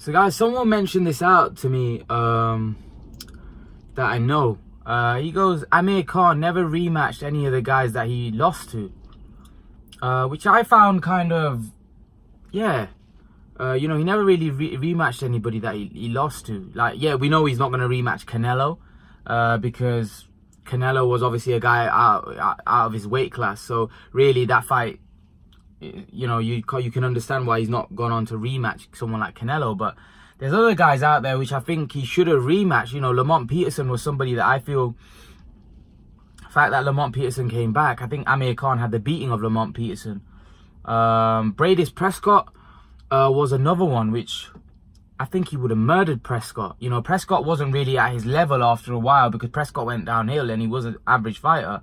So guys, someone mentioned this out to me that I know. He goes, Amir Khan never rematched any of the guys that he lost to. Which I found kind of, yeah. You know, he never really rematched anybody that he lost to. Like, yeah, we know he's not going to rematch Canelo. Because Canelo was obviously a guy out of his weight class. So really that fight, you know, you can understand why he's not gone on to rematch someone like Canelo. But there's other guys out there which I think he should have rematched. You know, Lamont Peterson was somebody that I feel, the fact that Lamont Peterson came back, I think Amir Khan had the beating of Lamont Peterson. Bradis Prescott was another one which I think he would have murdered Prescott. You know, Prescott wasn't really at his level after a while because Prescott went downhill and he was an average fighter.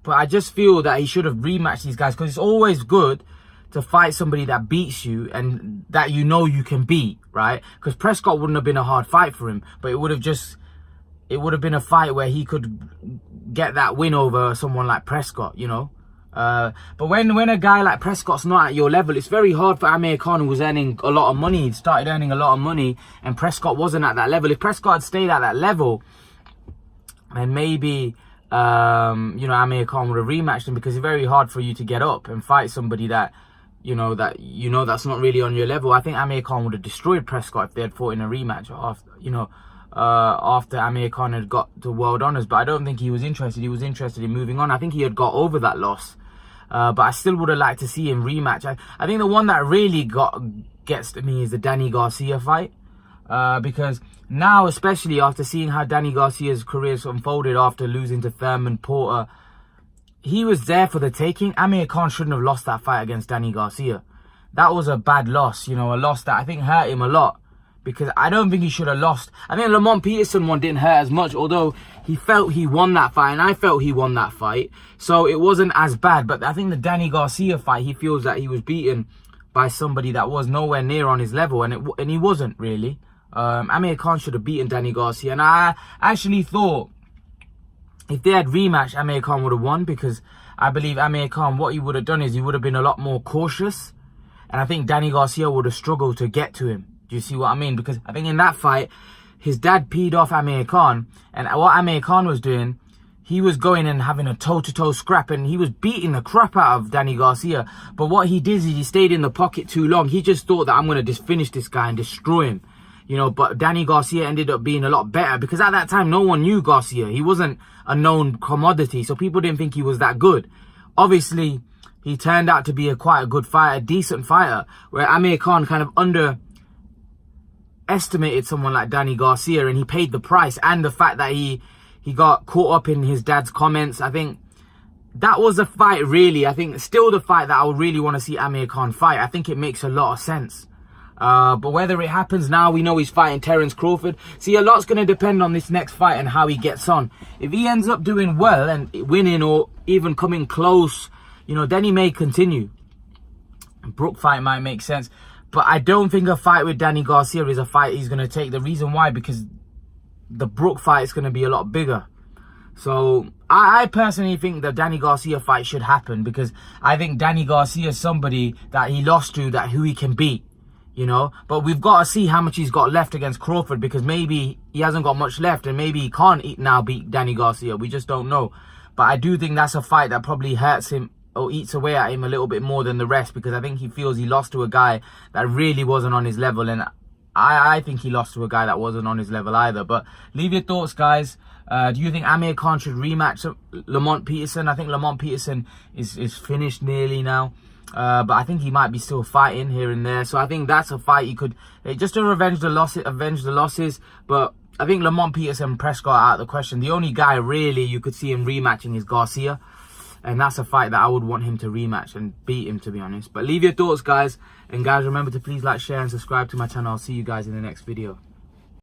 But I just feel that he should have rematched these guys, because it's always good to fight somebody that beats you and that you know you can beat, right? Because Prescott wouldn't have been a hard fight for him, but it would have been a fight where he could get that win over someone like Prescott, you know? But when a guy like Prescott's not at your level, it's very hard for Amir Khan, who was earning a lot of money. He'd started earning a lot of money and Prescott wasn't at that level. If Prescott had stayed at that level, then maybe you know, Amir Khan would have rematched him, because it's very hard for you to get up and fight somebody that that's not really on your level. I think Amir Khan would have destroyed Prescott if they had fought in a rematch after Amir Khan had got to world honors. But I don't think he was interested. He was interested in moving on. I think he had got over that loss. But I still would have liked to see him rematch. I think the one that really gets to me is the Danny Garcia fight. Because now, especially after seeing how Danny Garcia's career unfolded after losing to Thurman Porter, he was there for the taking. Amir Khan shouldn't have lost that fight against Danny Garcia. That was a bad loss, you know, a loss that I think hurt him a lot, because I don't think he should have lost. I think Lamont Peterson one didn't hurt as much, although he felt he won that fight and I felt he won that fight. So it wasn't as bad. But I think the Danny Garcia fight, he feels that he was beaten by somebody that was nowhere near on his level, and he wasn't really. Amir Khan should have beaten Danny Garcia, and I actually thought if they had rematched, Amir Khan would have won, because I believe Amir Khan, what he would have done is he would have been a lot more cautious, and I think Danny Garcia would have struggled to get to him. Do you see what I mean? Because I think in that fight, his dad peed off Amir Khan, and what Amir Khan was doing, he was going and having a toe-to-toe scrap, and he was beating the crap out of Danny Garcia. But what he did is he stayed in the pocket too long. He just thought that I'm going to just finish this guy and destroy him. You know, but Danny Garcia ended up being a lot better, because at that time, no one knew Garcia. He wasn't a known commodity, so people didn't think he was that good. Obviously, he turned out to be quite a good fighter, a decent fighter, where Amir Khan kind of underestimated someone like Danny Garcia, and he paid the price. And the fact that he got caught up in his dad's comments, I think that was a fight, really. I think still the fight that I would really want to see Amir Khan fight. I think it makes a lot of sense. But whether it happens now, we know he's fighting Terence Crawford. See, a lot's going to depend on this next fight and how he gets on. If he ends up doing well and winning, or even coming close, you know, then he may continue. Brook fight might make sense. But I don't think a fight with Danny Garcia is a fight he's going to take. The reason why, because the Brook fight is going to be a lot bigger. So I personally think the Danny Garcia fight should happen, because I think Danny Garcia is somebody that he lost to, who he can beat. You know, but we've got to see how much he's got left against Crawford, because maybe he hasn't got much left, and maybe he can't now beat Danny Garcia. We just don't know. But I do think that's a fight that probably hurts him or eats away at him a little bit more than the rest, because I think he feels he lost to a guy that really wasn't on his level, and I think he lost to a guy that wasn't on his level either. But leave your thoughts, guys. Do you think Amir Khan should rematch Lamont Peterson? I think Lamont Peterson is finished nearly now. But I think he might be still fighting here and there. So I think that's a fight he could, just to avenge the losses. But I think Lamont Peterson and Prescott are out of the question. The only guy really you could see him rematching is Garcia. And that's a fight that I would want him to rematch and beat him, to be honest. But leave your thoughts, guys. And guys, remember to please like, share and subscribe to my channel. I'll see you guys in the next video.